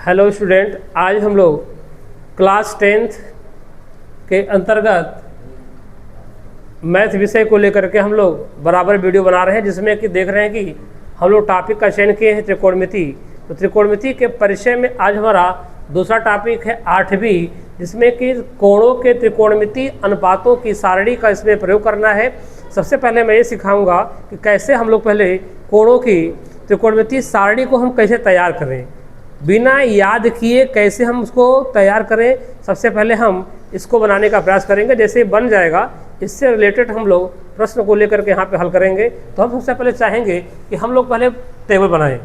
Hello student, आज हम लोग क्लास 10th के अंतर्गत मैथ विषय को लेकर के हम लोग बराबर वीडियो बना रहे हैं, जिसमें कि देख रहे हैं कि हम लोग टॉपिक का चयन किए हैं त्रिकोणमिति। तो त्रिकोणमिति के परिचय में आज हमारा दूसरा टॉपिक है 8वीं, जिसमें कि कोणों के त्रिकोणमिति अनुपातों की सारणी का इसमें प्रयोग करना है। सबसे पहले मैं ये सिखाऊंगा कि कैसे हम लोग पहले कोणों की त्रिकोणमिति सारणी को हम कैसे तैयार करें, बिना याद किए कैसे हम उसको तैयार करें। सबसे पहले हम इसको बनाने का प्रयास करेंगे। जैसे बन जाएगा, इससे रिलेटेड हम लोग प्रश्न को लेकर के यहाँ पे हल करेंगे। तो हम सबसे पहले चाहेंगे कि हम लोग पहले टेबल बनाएं।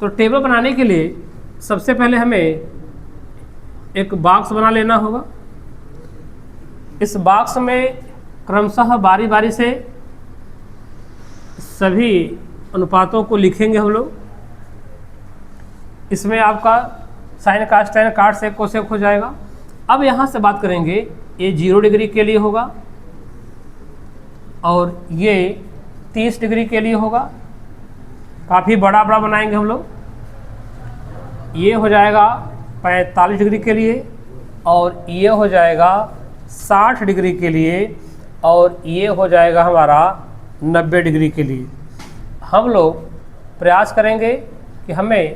तो टेबल बनाने के लिए सबसे पहले हमें एक बॉक्स बना लेना होगा। इस बॉक्स में क्रमशः बारी बारी से सभी अनुपातों को लिखेंगे हम लोग। इसमें आपका साइन कास टेन काट सेक कोसेक हो जाएगा। अब यहाँ से बात करेंगे, ये 0 डिग्री के लिए होगा और ये 30 डिग्री के लिए होगा। काफ़ी बड़ा बड़ा बनाएंगे हम लोग। ये हो जाएगा 45 डिग्री के लिए और ये हो जाएगा 60 डिग्री के लिए और ये हो जाएगा हमारा 90 डिग्री के लिए। हम लोग प्रयास करेंगे कि हमें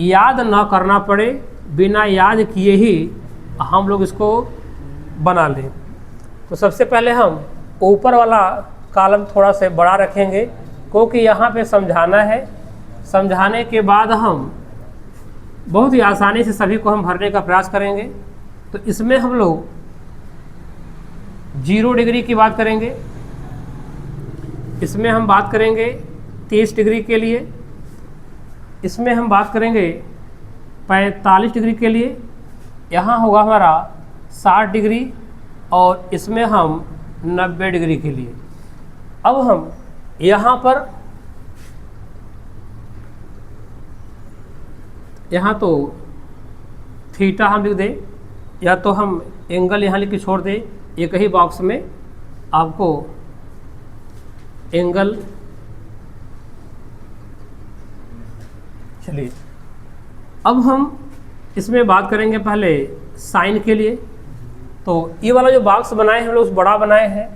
याद ना करना पड़े, बिना याद किए ही हम लोग इसको बना लें। तो सबसे पहले हम ऊपर वाला कॉलम थोड़ा से बड़ा रखेंगे, क्योंकि यहाँ पे समझाना है। समझाने के बाद हम बहुत ही आसानी से सभी को हम भरने का प्रयास करेंगे। तो इसमें हम लोग 0 डिग्री की बात करेंगे, इसमें हम बात करेंगे 30 डिग्री के लिए, इसमें हम बात करेंगे 45 डिग्री के लिए, यहाँ होगा हमारा 60 डिग्री और इसमें हम 90 डिग्री के लिए। अब हम यहाँ पर यहाँ तो थीटा हम लिख दें, या तो हम एंगल यहाँ लिख के छोड़ दें। एक ही बॉक्स में आपको एंगल, चलिए अब हम इसमें बात करेंगे पहले साइन के लिए। तो ये वाला जो बॉक्स बनाए हैं हम लोग बड़ा बनाए हैं,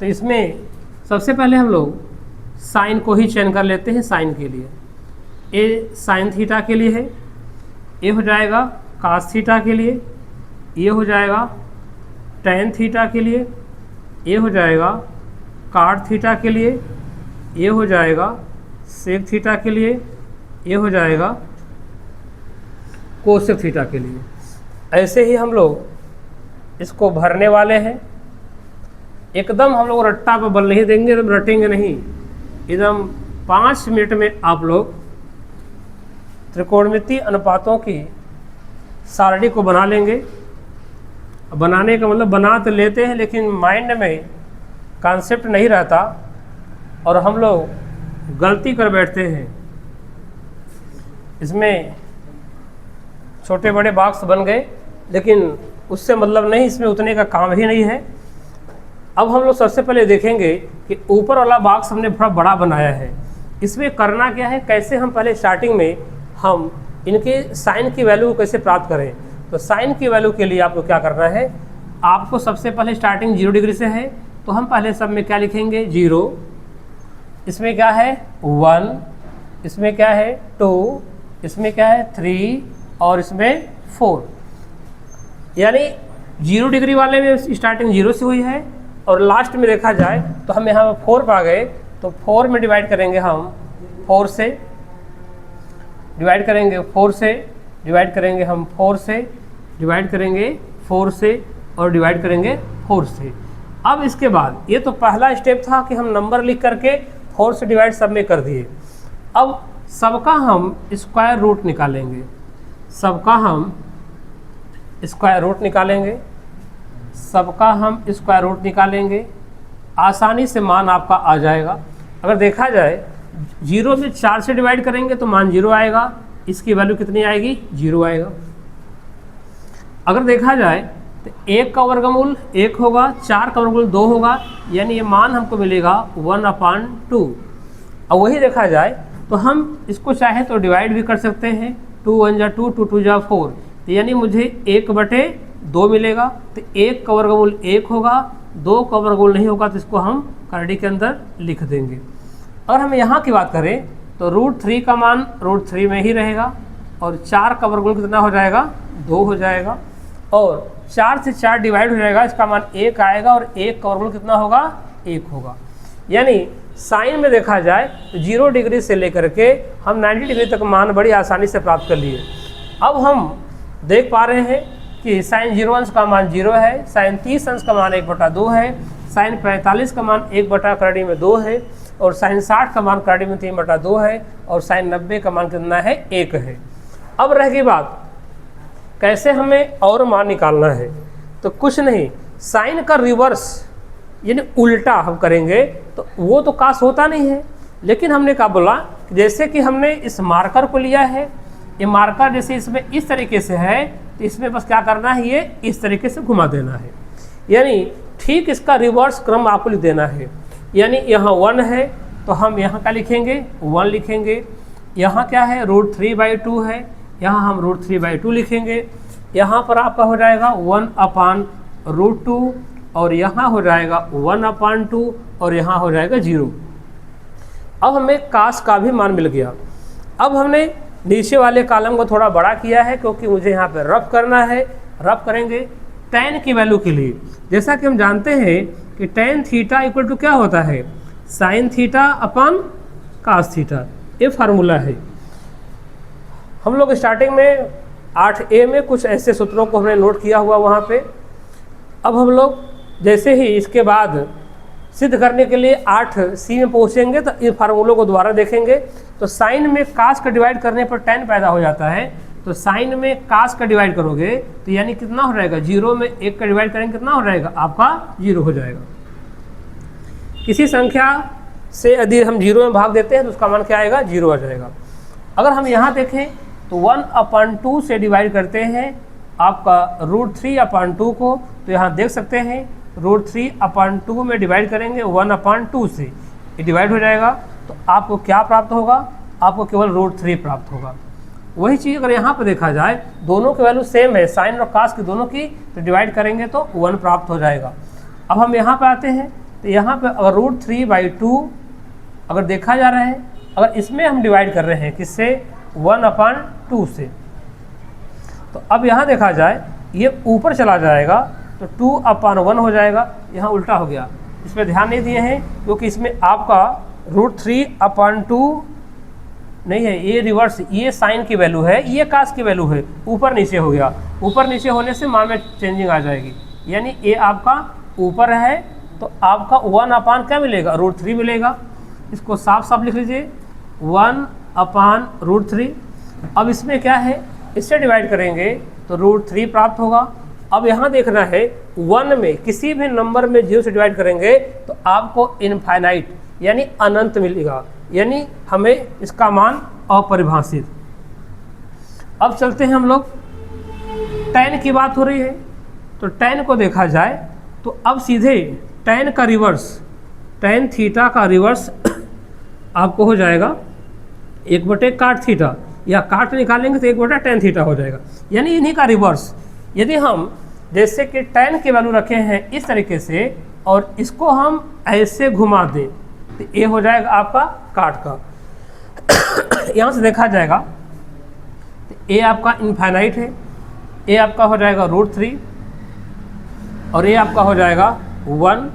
तो इसमें सबसे पहले हम लोग साइन को ही चयन कर लेते हैं। साइन के लिए ये साइन थीटा के लिए है, ये हो जाएगा कास थीटा के लिए, ये हो जाएगा टेन थीटा के लिए, ये हो जाएगा काट थीटा के लिए, ये हो जाएगा सेक थीटा के लिए, ये हो जाएगा कोसेक थीटा के लिए। ऐसे ही हम लोग इसको भरने वाले हैं। एकदम हम लोग रट्टा पर बल नहीं देंगे, एकदम रटेंगे नहीं। एकदम 5 मिनट में आप लोग त्रिकोणमिति अनुपातों की सारणी को बना लेंगे। बनाने का मतलब बना तो लेते हैं, लेकिन माइंड में कॉन्सेप्ट नहीं रहता और हम लोग गलती कर बैठते हैं। इसमें छोटे बड़े बॉक्स बन गए, लेकिन उससे मतलब नहीं, इसमें उतने का काम ही नहीं है। अब हम लोग सबसे पहले देखेंगे कि ऊपर वाला बॉक्स हमने थोड़ा बड़ा बनाया है। इसमें करना क्या है, कैसे हम पहले स्टार्टिंग में हम इनके साइन की वैल्यू को कैसे प्राप्त करें। तो साइन की वैल्यू के लिए आपको क्या करना है, आपको सबसे पहले स्टार्टिंग 0 डिग्री से है, तो हम पहले सब में क्या लिखेंगे 0, इसमें क्या है 1, इसमें क्या है 2, इसमें क्या है 3 और इसमें 4। यानी 0 डिग्री वाले में स्टार्टिंग 0 से हुई है और लास्ट में देखा जाए तो हम यहाँ 4 पा गए। तो 4 में डिवाइड करेंगे हम 4 से, डिवाइड करेंगे 4 से, डिवाइड करेंगे हम 4 से, डिवाइड करेंगे 4 से और डिवाइड करेंगे 4 से। अब इसके बाद ये तो पहला स्टेप था कि हम नंबर लिख करके 4 से डिवाइड सब में कर दिए। अब सबका हम स्क्वायर रूट निकालेंगे, सबका हम स्क्वायर रूट निकालेंगे, सबका हम स्क्वायर रूट निकालेंगे। आसानी से मान आपका आ जाएगा। अगर देखा जाए 0 में 4 से डिवाइड करेंगे तो मान 0 आएगा, इसकी वैल्यू कितनी आएगी 0 आएगा। अगर देखा जाए तो 1 का वर्गमूल 1 होगा, 4 का वर्गमूल 2 होगा, यानी ये मान हमको मिलेगा 1/2। और वही देखा जाए तो हम इसको चाहे तो डिवाइड भी कर सकते हैं, 2 1 जा 2, 2 2 जा 4, तो यानी मुझे 1/2 मिलेगा। तो 1 का वर्गमूल 1 होगा, 2 का वर्गमूल नहीं होगा, तो इसको हम करड़ी के अंदर लिख देंगे। और हम यहाँ की बात करें तो √3 का मान √3 में ही रहेगा, और 4 का वर्गमूल कितना हो जाएगा, 2 हो जाएगा, और 4 से 4 डिवाइड हो जाएगा, इसका मान 1 आएगा, और 1 का वर्गमूल कितना होगा, 1 होगा। यानी साइन में देखा जाए तो 0 डिग्री से लेकर के हम 90 डिग्री तक मान बड़ी आसानी से प्राप्त कर लिए। अब हम देख पा रहे हैं कि साइन 0 अंश का मान 0 है, साइन 30 अंश का मान 1/2 है, साइन 45 का मान 1/करड़ी में 2 है, और साइन 60 का मान करड़ी में 3/2 है, और साइन 90 का मान कितना है, 1 है। अब रह गई बात कैसे हमें और मान निकालना है, तो कुछ नहीं, साइन का रिवर्स यानी उल्टा हम करेंगे तो वो तो काश होता नहीं है, लेकिन हमने क्या बोला, जैसे कि हमने इस मार्कर को लिया है, ये मार्कर जैसे इसमें इस तरीके से है, तो इसमें बस क्या करना है, ये इस तरीके से घुमा देना है, यानी ठीक इसका रिवर्स क्रम आपको लिख देना है। यानी यहाँ 1 है तो हम यहाँ क्या लिखेंगे, 1 लिखेंगे, यहाँ क्या है, √3/2 है, यहाँ हम √3/2 लिखेंगे, यहाँ पर आपका हो जाएगा 1/√2, और यहाँ हो जाएगा 1/2, और यहाँ हो जाएगा 0। अब हमें काश का भी मान मिल गया। अब हमने नीचे वाले कॉलम को थोड़ा बड़ा किया है, क्योंकि मुझे यहाँ पे रफ करना है। रफ करेंगे tan की वैल्यू के लिए, जैसा कि हम जानते हैं कि tan थीटा इक्वल टू क्या होता है, sin theta upon cos theta, ये फार्मूला है। हम लोग स्टार्टिंग में 8A में कुछ ऐसे सूत्रों को हमने नोट किया हुआ वहाँ पे। अब हम लोग जैसे ही इसके बाद सिद्ध करने के लिए 8C में पहुँचेंगे तो इन फार्मूलों को दोबारा देखेंगे। तो साइन में कास का डिवाइड करने पर tan पैदा हो जाता है, तो साइन में कास का डिवाइड करोगे तो यानी कितना हो जाएगा, 0 में 1 का डिवाइड करेंगे कितना हो जाएगा, आपका 0 हो जाएगा। किसी संख्या से यदि हम 0 में भाग देते हैं तो उसका मान क्या आएगा, 0 आ जाएगा। अगर हम यहाँ देखें तो 1/2 से डिवाइड करते हैं आपका √3/2 को, तो यहाँ देख सकते हैं √3/2 में डिवाइड करेंगे 1/2 से, ये डिवाइड हो जाएगा, तो आपको क्या प्राप्त होगा, आपको केवल √3 प्राप्त होगा। वही चीज़ अगर यहाँ पर देखा जाए, दोनों की वैल्यू सेम है, साइन और कास की दोनों की, तो डिवाइड करेंगे तो 1 प्राप्त हो जाएगा। अब हम यहाँ पे आते हैं, तो यहाँ पे अगर √3/2 अगर देखा जा रहा है, अगर इसमें हम डिवाइड कर रहे हैं किससे, 1/2 से, तो अब यहाँ देखा जाए ये ऊपर चला जाएगा तो 2/1 हो जाएगा, यहाँ उल्टा हो गया, इस पर ध्यान नहीं दिए हैं, क्योंकि इसमें आपका √3/2 नहीं है, ये रिवर्स, ये साइन की वैल्यू है, ये कास की वैल्यू है, ऊपर नीचे हो गया, ऊपर नीचे होने से मान में चेंजिंग आ जाएगी, यानी ये आपका ऊपर है तो आपका 1/ क्या मिलेगा, √3 मिलेगा। इसको साफ साफ लिख लीजिए, 1/√3। अब इसमें क्या है, इससे डिवाइड करेंगे तो √3 प्राप्त होगा। अब यहाँ देखना है 1 में किसी भी नंबर में 0 से डिवाइड करेंगे तो आपको इनफाइनाइट यानी अनंत मिलेगा, यानी हमें इसका मान अपरिभाषित। अब चलते हैं हम लोग, tan की बात हो रही है तो tan को देखा जाए तो अब सीधे tan का रिवर्स, tan थीटा का रिवर्स आपको हो जाएगा 1/cot थीटा, या काट निकालेंगे तो 1/tan थीटा हो जाएगा, यानी इन्हीं का रिवर्स। यदि हम जैसे कि tan की वैल्यू रखे हैं इस तरीके से और इसको हम ऐसे घुमा दें तो ये हो जाएगा आपका काट का। यहाँ से देखा जाएगा तो ये आपका इनफाइनाइट है, ये आपका हो जाएगा √3, और ये आपका हो जाएगा 1,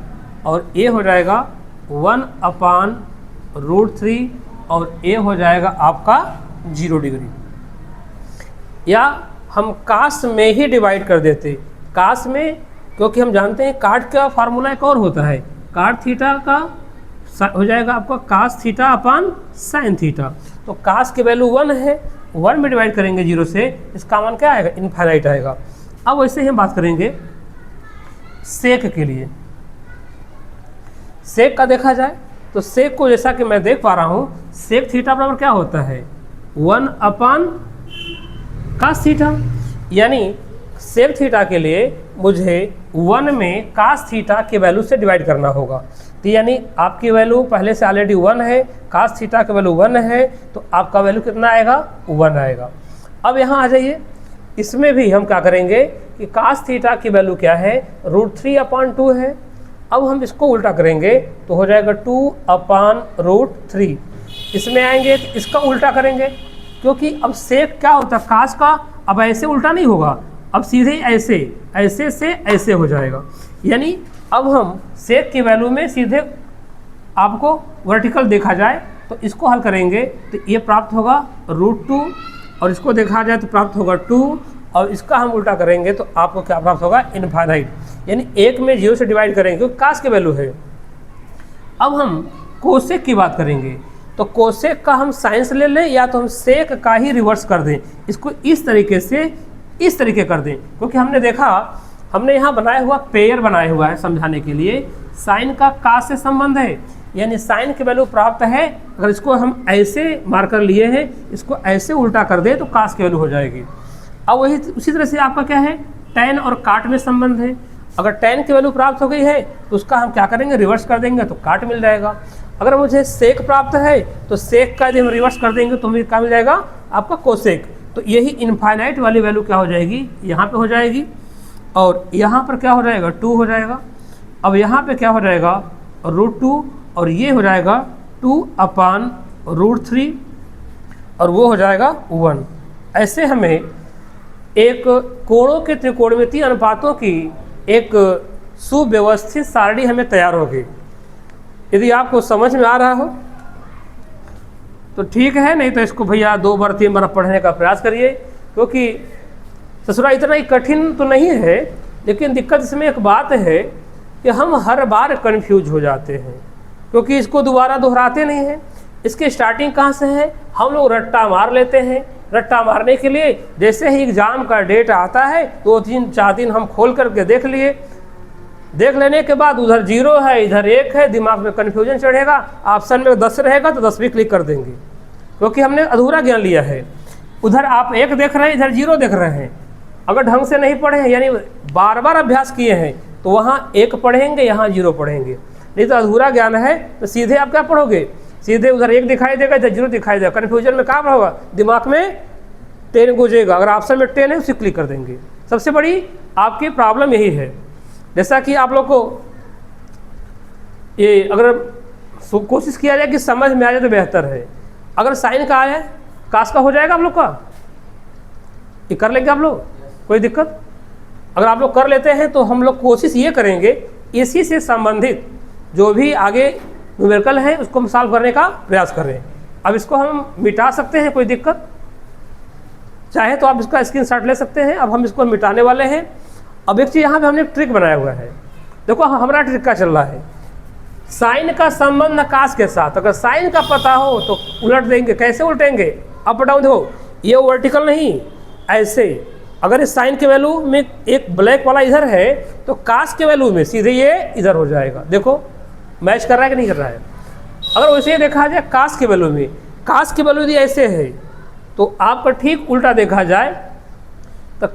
और ये हो जाएगा 1/√3, और ये हो जाएगा आपका 0 डिग्री। या हम कास में ही डिवाइड कर देते, कास में, क्योंकि हम जानते हैं काट का फार्मूला एक और होता है, काट थीटा का हो जाएगा आपका cos theta upon sine theta. तो कास की वैल्यू 1 है, 1 में डिवाइड करेंगे 0 से, इसका मान क्या आएगा, इनफाइनाइट आएगा। अब वैसे ही हम बात करेंगे सेक के लिए। सेक का देखा जाए तो सेक को जैसा कि मैं देख पा रहा हूँ, सेक थीटा बराबर क्या होता है, 1/cos थीटा, यानी सेक थीटा के लिए मुझे 1 में cos थीटा की वैल्यू से डिवाइड करना होगा। तो यानी आपकी वैल्यू पहले से ऑलरेडी 1 है, cos थीटा की वैल्यू 1 है, तो आपका वैल्यू कितना आएगा, 1 आएगा। अब यहाँ आ जाइए, इसमें भी हम क्या करेंगे कि कास थीटा की वैल्यू क्या है, √3/2 है। अब हम इसको उल्टा करेंगे तो हो जाएगा 2/√3। इसमें आएंगे तो इसका उल्टा करेंगे, क्योंकि अब सेक क्या होता है कास का, अब ऐसे उल्टा नहीं होगा, अब सीधे ऐसे, ऐसे से ऐसे हो जाएगा। यानी अब हम सेक की वैल्यू में सीधे आपको वर्टिकल देखा जाए तो इसको हल करेंगे तो ये प्राप्त होगा √2, और इसको देखा जाए तो प्राप्त होगा 2, और इसका हम उल्टा करेंगे तो आपको क्या प्राप्त होगा, इनफाइनाइट। यानी 1 में 0 से डिवाइड करेंगे क्योंकि कास की वैल्यू है। अब हम कोसेक की बात करेंगे, तो कोसेक का हम साइंस ले लें या तो हम सेक का ही रिवर्स कर दें, इसको इस तरीके से इस तरीके कर दें, क्योंकि हमने देखा, हमने यहाँ बनाया हुआ पेयर बनाया हुआ है समझाने के लिए, साइन का कास से संबंध है, यानी साइन की वैल्यू प्राप्त है। अगर इसको हम ऐसे मार्कर लिए हैं, इसको ऐसे उल्टा कर दें तो कास की वैल्यू हो जाएगी। अब वही उसी तरह से आपका क्या है, टैन और काट में संबंध है। अगर टैन की वैल्यू प्राप्त हो गई है तो उसका हम क्या करेंगे, रिवर्स कर देंगे तो काट मिल जाएगा। अगर मुझे सेक प्राप्त है तो सेक का यदि हम रिवर्स कर देंगे तो मुझे क्या मिल जाएगा, आपका कोसेक। तो यही इनफाइनाइट वाली वैल्यू क्या हो जाएगी, यहाँ पे हो जाएगी, और यहाँ पर क्या हो जाएगा, 2 हो जाएगा। अब यहाँ पे क्या हो जाएगा, √2, और ये हो जाएगा 2/√3, और वो हो जाएगा 1। ऐसे हमें एक कोणों के त्रिकोणमितीय अनुपातों की एक सुव्यवस्थित सारणी हमें तैयार होगी। यदि आपको समझ में आ रहा हो तो ठीक है, नहीं तो इसको भैया 2 बार 3 बार पढ़ने का प्रयास करिए, क्योंकि ससुरा इतना ही कठिन तो नहीं है, लेकिन दिक्कत इसमें एक बात है कि हम हर बार कन्फ्यूज हो जाते हैं, क्योंकि इसको दोबारा दोहराते नहीं हैं। इसकी स्टार्टिंग कहाँ से है, हम लोग रट्टा मार लेते हैं। रट्टा मारने के लिए जैसे ही एग्ज़ाम का डेट आता है 2-3-4 दिन हम खोल करके देख लिए, देख लेने के बाद उधर 0 है इधर 1 है, दिमाग में कन्फ्यूजन चढ़ेगा, ऑप्शन में 10 रहेगा तो 10 भी क्लिक कर देंगे, क्योंकि हमने अधूरा ज्ञान लिया है। उधर आप 1 देख रहे हैं, इधर 0 देख रहे हैं। अगर ढंग से नहीं पढ़े हैं, यानी बार बार अभ्यास किए हैं, तो वहाँ 1 पढ़ेंगे, यहाँ 0 पढ़ेंगे। नहीं तो अधूरा ज्ञान है तो सीधे आप क्या पढ़ोगे, सीधे उधर 1 दिखाई देगा, इधर 0 दिखाई देगा, कन्फ्यूजन में क्या होगा, दिमाग में 10 गुजेगा। अगर ऑप्शन में 10 है उसे क्लिक कर देंगे। सबसे बड़ी आपकी प्रॉब्लम यही है। जैसा कि आप लोग को ये अगर कोशिश किया जाए कि समझ में आ जाए तो बेहतर है। अगर साइन का आया, कास का हो जाएगा आप लोग का, ये कर लेंगे आप लोग, कोई दिक्कत? अगर आप लोग कर लेते हैं तो हम लोग कोशिश ये करेंगे इसी से संबंधित जो भी आगे न्यूमेरिकल है उसको हम सॉल्व करने का प्रयास करें। अब इसको हम मिटा सकते हैं, कोई दिक्कत? चाहे तो आप इसका स्क्रीनशॉट ले सकते हैं। अब हम इसको मिटाने वाले हैं। अब एक चीज़ यहाँ पे हमने ट्रिक बनाया हुआ है, देखो हमारा ट्रिक का चल रहा है, साइन का संबंध कास के साथ। अगर साइन का पता हो तो उलट देंगे। कैसे उलटेंगे, अप डाउन देखो, ये वर्टिकल नहीं, ऐसे। अगर इस साइन के वैल्यू में एक ब्लैक वाला इधर है तो कास के वैल्यू में सीधे ये इधर हो जाएगा। देखो मैच कर रहा है कि नहीं कर रहा है। अगर वैसे ही देखा जाए कास के वैल्यू में, कास के वैल्यू यदि ऐसे है तो आपका ठीक उल्टा देखा जाए तो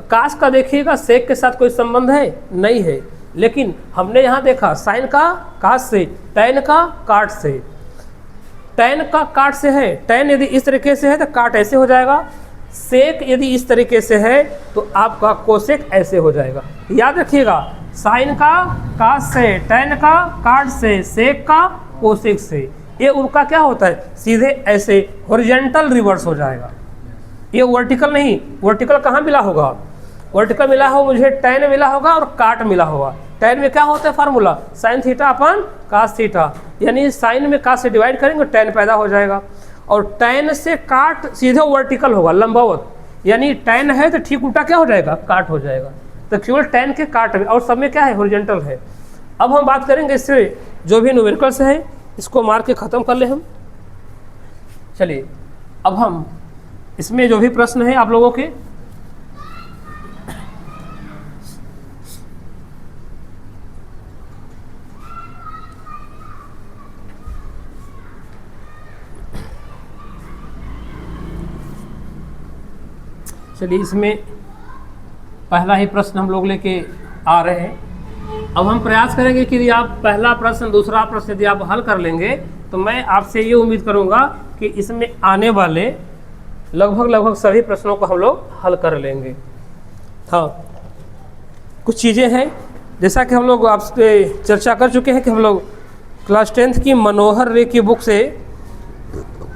कास का देखिएगा सेक के साथ कोई संबंध है नहीं है, लेकिन हमने यहाँ देखा साइन का कास से, टैन का काट से। टैन का काट से है, टैन यदि इस तरीके से है तो काट ऐसे हो जाएगा, सेक यदि इस तरीके से है तो आपका कोसेक ऐसे हो जाएगा। याद रखिएगा, साइन का कास से, टैन का काट से, सेक का कोसेक से। ये उनका क्या होता है, सीधे ऐसे हॉरिजॉन्टल रिवर्स हो जाएगा। ये वर्टिकल नहीं, वर्टिकल कहाँ मिला होगा, वर्टिकल मिला हो मुझे टैन मिला होगा और काट मिला होगा। टैन में क्या होता है फार्मूला, साइन थीटा अपन कास थीटा, यानी साइन में कास से डिवाइड करेंगे टैन पैदा हो जाएगा। और टैन से काट सीधे वर्टिकल होगा, लंबवत, यानी टैन है तो ठीक उल्टा क्या हो जाएगा, काट हो जाएगा। तो केवल टैन के काट में, और सब में क्या है, हॉरिजॉन्टल है। अब हम बात करेंगे इससे जो भी न्यूमेरिकल्स है इसको मार के ख़त्म कर ले हम। चलिए अब हम इसमें जो भी प्रश्न है आप लोगों के, चलिए इसमें पहला ही प्रश्न हम लोग लेके आ रहे हैं। अब हम प्रयास करेंगे कि यदि आप पहला प्रश्न दूसरा प्रश्न यदि आप हल कर लेंगे तो मैं आपसे ये उम्मीद करूंगा कि इसमें आने वाले लगभग सभी प्रश्नों को हम लोग हल कर लेंगे। हाँ, कुछ चीज़ें हैं जैसा कि हम लोग आपसे चर्चा कर चुके हैं कि हम लोग क्लास 10th की मनोहर रे की बुक से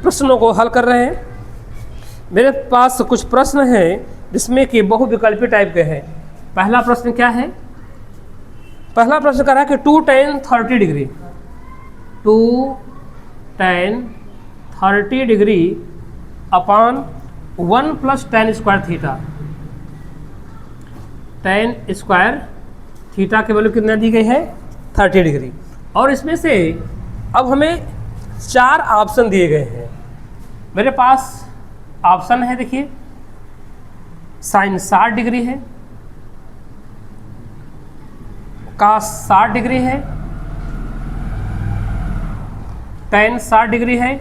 प्रश्नों को हल कर रहे हैं। मेरे पास कुछ प्रश्न हैं जिसमें कि बहुविकल्पी टाइप के हैं। पहला प्रश्न क्या है? पहला प्रश्न कह रहा है कि 2 tan 30 degree, 2 tan 30 degree upon 1 + tan square theta. tan square theta की वैल्यू कितना दी गई है? 30 डिग्री। और इसमें से अब हमें 4 ऑप्शन दिए गए हैं। मेरे पास ऑप्शन है, देखिए, साइन 60 डिग्री है, cos 60 डिग्री है, tan 60 डिग्री है,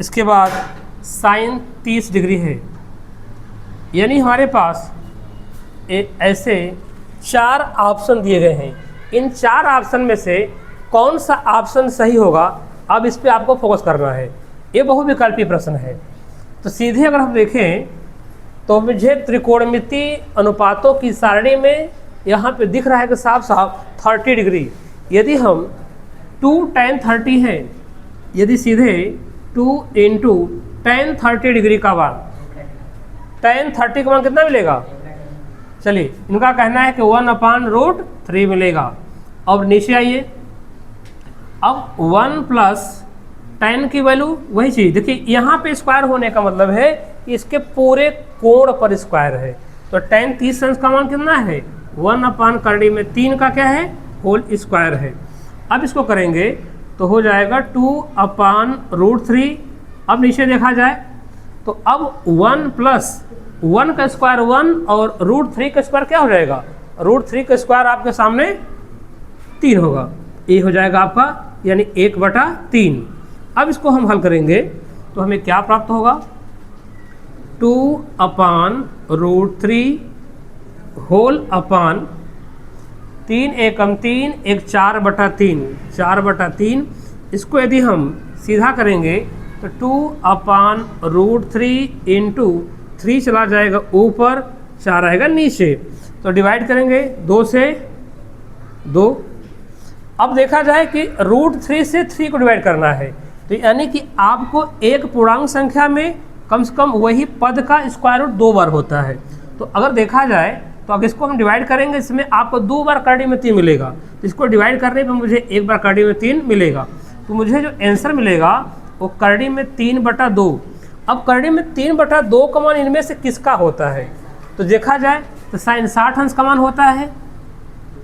इसके बाद साइन 30 डिग्री है। यानी हमारे पास ऐसे 4 ऑप्शन दिए गए हैं। इन 4 ऑप्शन में से कौन सा ऑप्शन सही होगा, अब इस पे आपको फोकस करना है। ये बहुविकल्पी प्रश्न है। तो सीधे अगर हम देखें तो मुझे त्रिकोणमितीय अनुपातों की सारणी में यहाँ पे दिख रहा है कि साफ साफ 30 डिग्री। यदि हम 2 tan 30 है, यदि सीधे 2 × tan 30 डिग्री का मान, tan 30 का मान कितना मिलेगा? चलिए, इनका कहना है कि 1/√3 मिलेगा। अब नीचे आइए, अब 1 + tan की वैल्यू वही चीज़। देखिए, यहाँ पे स्क्वायर होने का मतलब है कि इसके पूरे कोण पर स्क्वायर है। तो tan 30 का मान कितना है? 1/√3 का क्या है? होल स्क्वायर है। अब इसको करेंगे तो हो जाएगा 2/√3। अब नीचे देखा जाए तो अब 1 + 1 का स्क्वायर 1 और √3 का स्क्वायर क्या हो जाएगा? √3 का स्क्वायर आपके सामने 3 होगा। ये हो जाएगा आपका, यानी 1/3। अब इसको हम हल करेंगे तो हमें क्या प्राप्त होगा? 2/√3 होल अपॉन 3 एकम 3 1 4/3, 4/3। इसको यदि हम सीधा करेंगे तो 2/√3 × 3 चला जाएगा ऊपर, 4 आएगा नीचे। तो डिवाइड करेंगे 2 से 2। अब देखा जाए कि √3 से 3 को डिवाइड करना है, तो यानी कि आपको एक पूर्णांक संख्या में कम से कम वही पद का स्क्वायर रूट 2 बार होता है। तो अगर देखा जाए तो अगर इसको हम डिवाइड करेंगे, इसमें आपको 2 बार करड़ी में 3 मिलेगा। तो इसको डिवाइड करने पर मुझे 1 बार करड़ी में 3 मिलेगा। तो मुझे जो आंसर मिलेगा वो करड़ी में 3/2। अब करड़ी में 3/2 का मान इनमें से किसका होता है? तो देखा जाए तो साइन 60 अंश का मान होता है,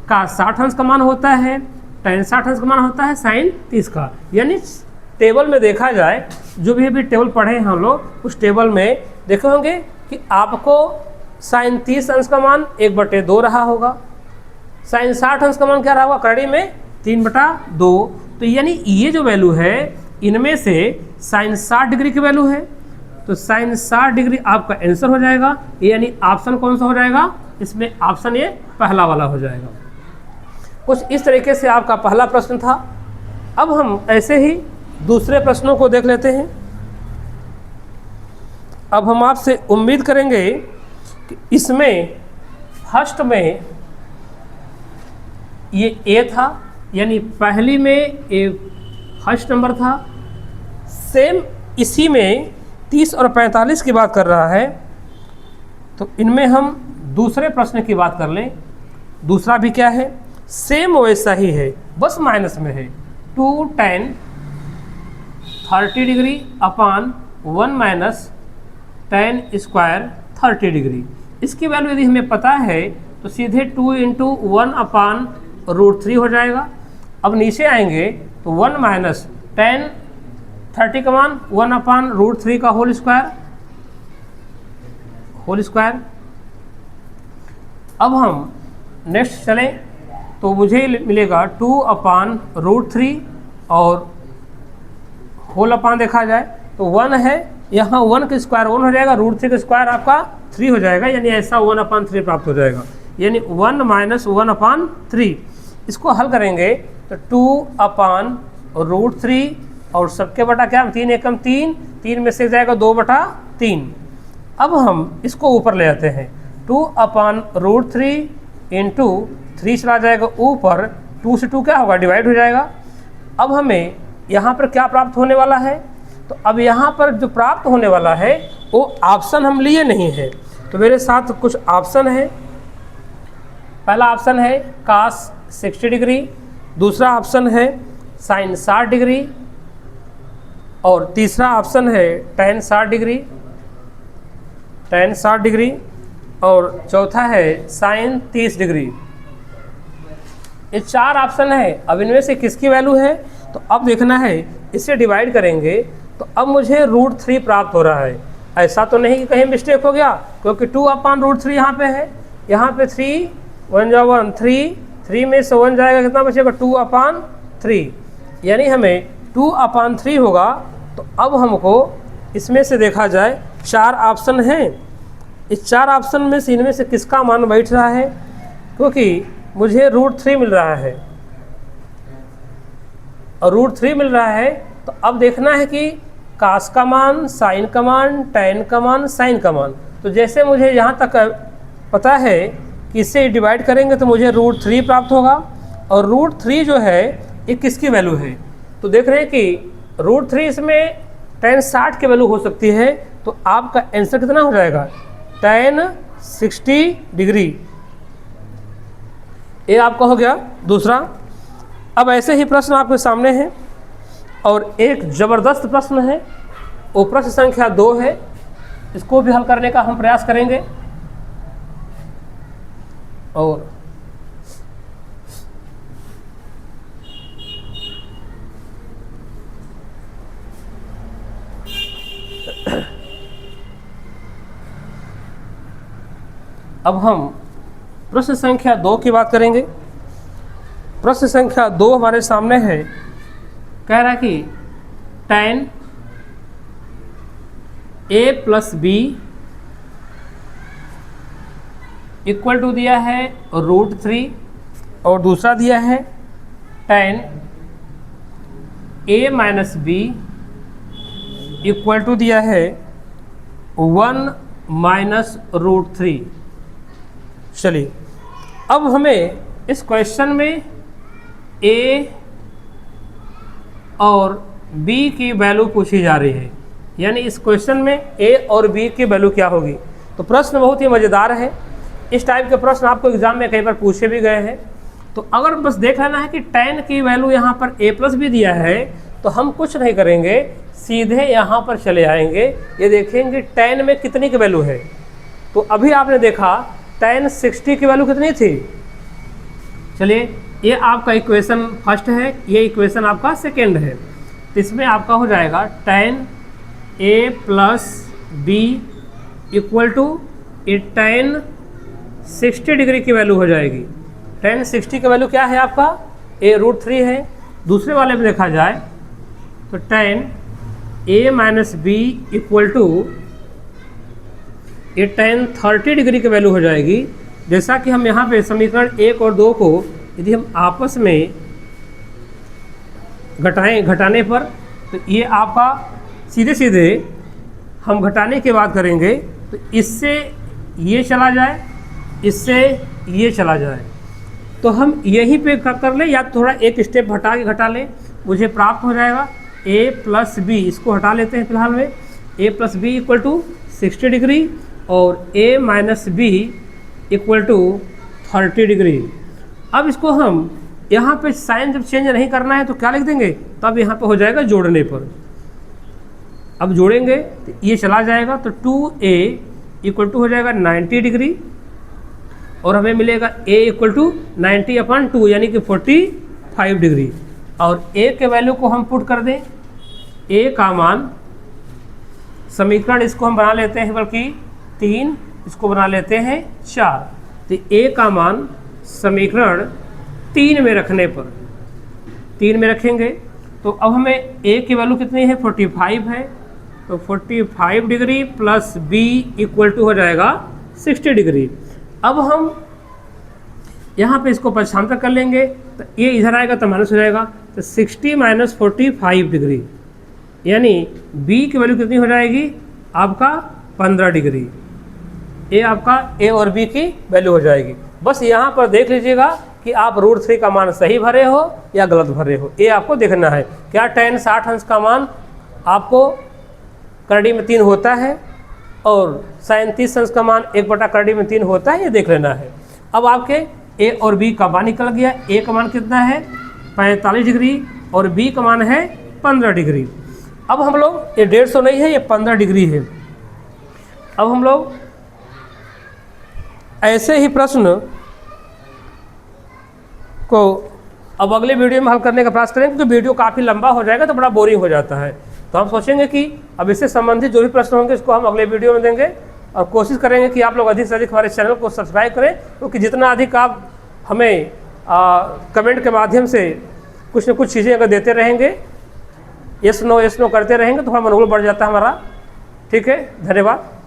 cos 60 अंश का मान होता है, tan 60 अंश का मान होता है, साइन 30 का। यानी टेबल में देखा जाए, जो भी अभी टेबल पढ़े हैं हम लोग, उस टेबल में देखे होंगे कि आपको साइन 30 अंश का मान 1/2 रहा होगा, साइन 60 अंश का मान क्या रहा होगा? करड़ी में 3/2। तो यानी ये जो वैल्यू है, इनमें से साइन 60 डिग्री की वैल्यू है। तो साइन 60 डिग्री आपका आंसर हो जाएगा। यानी ऑप्शन कौन सा हो जाएगा? इसमें ऑप्शन ये पहला वाला हो जाएगा। कुछ इस तरीके से आपका पहला प्रश्न था। अब हम ऐसे ही दूसरे प्रश्नों को देख लेते हैं। अब हम आपसे उम्मीद करेंगे कि इसमें फर्स्ट में ये ए था, यानी पहली में ए फर्स्ट नंबर था। सेम इसी में 30 और 45 की बात कर रहा है। तो इनमें हम दूसरे प्रश्न की बात कर लें। दूसरा भी क्या है? सेम वैसा ही है, बस माइनस में है। 2 tan 30 degree upon 1 - tan square 30 degree. इसकी वैल्यू यदि हमें पता है तो सीधे 2 × 1/√3 हो जाएगा। अब नीचे आएंगे तो 1 - tan 30 का मान 1/√3 का होल स्क्वायर। अब हम नेक्स्ट चलें तो मुझे मिलेगा 2/√3 और होल अपान देखा जाए तो 1 है, यहाँ 1 का स्क्वायर 1 हो जाएगा, √3 का स्क्वायर आपका 3 हो जाएगा, यानी ऐसा 1/3 प्राप्त हो जाएगा। यानी 1 - 1/3। इसको हल करेंगे तो 2/√3 और सबके बटा क्या, 3 एकम 3, 3 में से जाएगा 2/3। अब हम इसको ऊपर ले आते हैं, 2/√3 इंटू 3 चला जाएगा ऊपर, 2 से 2 क्या होगा, डिवाइड हो जाएगा। अब हमें यहाँ पर क्या प्राप्त होने वाला है, तो अब यहाँ पर जो प्राप्त होने वाला है वो ऑप्शन हम लिए नहीं है, तो मेरे साथ कुछ ऑप्शन है। पहला ऑप्शन है cos 60 डिग्री, दूसरा ऑप्शन है sin 60 डिग्री, और तीसरा ऑप्शन है tan 60 डिग्री, tan 60 डिग्री, और चौथा है sin 30 डिग्री। ये 4 ऑप्शन है। अब इनमें से किसकी वैल्यू है, तो अब देखना है, इसे डिवाइड करेंगे तो अब मुझे √3 प्राप्त हो रहा है। ऐसा तो नहीं कि कहीं मिस्टेक हो गया, क्योंकि 2/√3 यहाँ पे है, यहाँ पे 3 1 जा 1 3 में से 1 जाएगा, कितना बचेगा 2/3, यानी हमें 2/3 होगा। तो अब हमको इसमें से देखा जाए 4 ऑप्शन हैं, इस 4 ऑप्शन में से इनमें से किसका मान बैठ रहा है, क्योंकि मुझे √3 मिल रहा है और √3 मिल रहा है। तो अब देखना है कि cos का मान, sin का मान, tan का मान, sin का मान। तो जैसे मुझे यहाँ तक पता है कि इससे डिवाइड करेंगे तो मुझे √3 प्राप्त होगा, और √3 जो है ये किसकी वैल्यू है, तो देख रहे हैं कि √3 इसमें tan 60 की वैल्यू हो सकती है। तो आपका आंसर कितना हो जाएगा, tan 60 डिग्री। ये आपका हो गया दूसरा। अब ऐसे ही प्रश्न आपके सामने हैं, और एक ज़बरदस्त प्रश्न है, वो प्रश्न संख्या 2 है, इसको भी हल करने का हम प्रयास करेंगे। और अब हम प्रश्न संख्या 2 की बात करेंगे। प्रश्न संख्या 2 हमारे सामने है, कह रहा है कि tan a + b equal to दिया है √3, और दूसरा दिया है tan a - b equal to दिया है 1 - √3। चलिए, अब हमें इस क्वेश्चन में a और b की वैल्यू पूछी जा रही है, यानी इस क्वेश्चन में a और b की वैल्यू क्या होगी। तो प्रश्न बहुत ही मज़ेदार है, इस टाइप के प्रश्न आपको एग्जाम में कई बार पूछे भी गए हैं। तो अगर बस देख लेना है कि tan की वैल्यू यहाँ पर a + b दिया है, तो हम कुछ नहीं करेंगे, सीधे यहाँ पर चले आएंगे, ये देखेंगे tan में कितनी की वैल्यू है। तो अभी आपने देखा tan 60 की वैल्यू कितनी थी। चलिए, ये आपका इक्वेशन फर्स्ट है, ये इक्वेशन आपका सेकेंड है। तो इसमें आपका हो जाएगा tan a + b equal to tan 60 degree की वैल्यू हो जाएगी। tan 60 की वैल्यू क्या है आपका, a √3 है। दूसरे वाले में देखा जाए तो tan a - b equal to ये tan 30 डिग्री की वैल्यू हो जाएगी। जैसा कि हम यहाँ पे समीकरण 1 और 2 को यदि हम आपस में घटाने पर, तो ये आपका सीधे सीधे हम घटाने की बात करेंगे, तो इससे ये चला जाए, इससे ये चला जाए, तो हम यहीं पे कर लें, या थोड़ा एक स्टेप हटा के घटा लें, मुझे प्राप्त हो जाएगा a + b। इसको हटा लेते हैं फिलहाल में, a + b equal to 60 degree और a - b equal to 30 degree. अब इसको हम यहाँ पे साइन जब चेंज नहीं करना है तो क्या लिख देंगे, तब यहाँ पे हो जाएगा जोड़ने पर। अब जोड़ेंगे तो ये चला जाएगा, तो 2a इक्वल टू हो जाएगा 90 डिग्री, और हमें मिलेगा a इक्वल टू 90/2 यानी कि 45 डिग्री। और a के वैल्यू को हम पुट कर दें, a का मान, समीकरण इसको हम बना लेते हैं बल्कि 3, इसको बना लेते हैं 4। तो a का मान समीकरण 3 में रखने पर, 3 में रखेंगे तो अब हमें a की वैल्यू कितनी है, 45 है। तो 45 degree plus b equal to हो जाएगा 60 डिग्री। अब हम यहाँ पे इसको पक्षांतर कर लेंगे, तो ये इधर आएगा तो माइनस हो जाएगा, तो 60 - 45 डिग्री यानी बी की वैल्यू कितनी हो जाएगी आपका 15 डिग्री। ये आपका ए और बी की वैल्यू हो जाएगी। बस यहाँ पर देख लीजिएगा कि आप √3 का मान सही भरे हो या गलत भरे हो, ये आपको देखना है। क्या tan 60 अंश का मान आपको करड़ी में 3 होता है और sin 30 अंश का मान 1/करड़ी में 3 होता है, ये देख लेना है। अब आपके ए और बी का मान निकल गया। ए का मान कितना है 45 डिग्री और बी का मान है 15 डिग्री। अब हम लोग, ये 150 नहीं है, ये 15 डिग्री है। अब हम लोग ऐसे ही प्रश्न को अब अगले वीडियो में हल करने का प्रयास करेंगे, क्योंकि वीडियो काफ़ी लंबा हो जाएगा तो बड़ा बोरिंग हो जाता है। तो हम सोचेंगे कि अब इससे संबंधित जो भी प्रश्न होंगे इसको हम अगले वीडियो में देंगे, और कोशिश करेंगे कि आप लोग अधिक से अधिक हमारे चैनल को सब्सक्राइब करें, क्योंकि जितना अधिक आप हमें कमेंट के माध्यम से कुछ न कुछ चीज़ें अगर देते रहेंगे, यस नो करते रहेंगे, तो हमारा मनोबल बढ़ जाता है हमारा। ठीक है, धन्यवाद।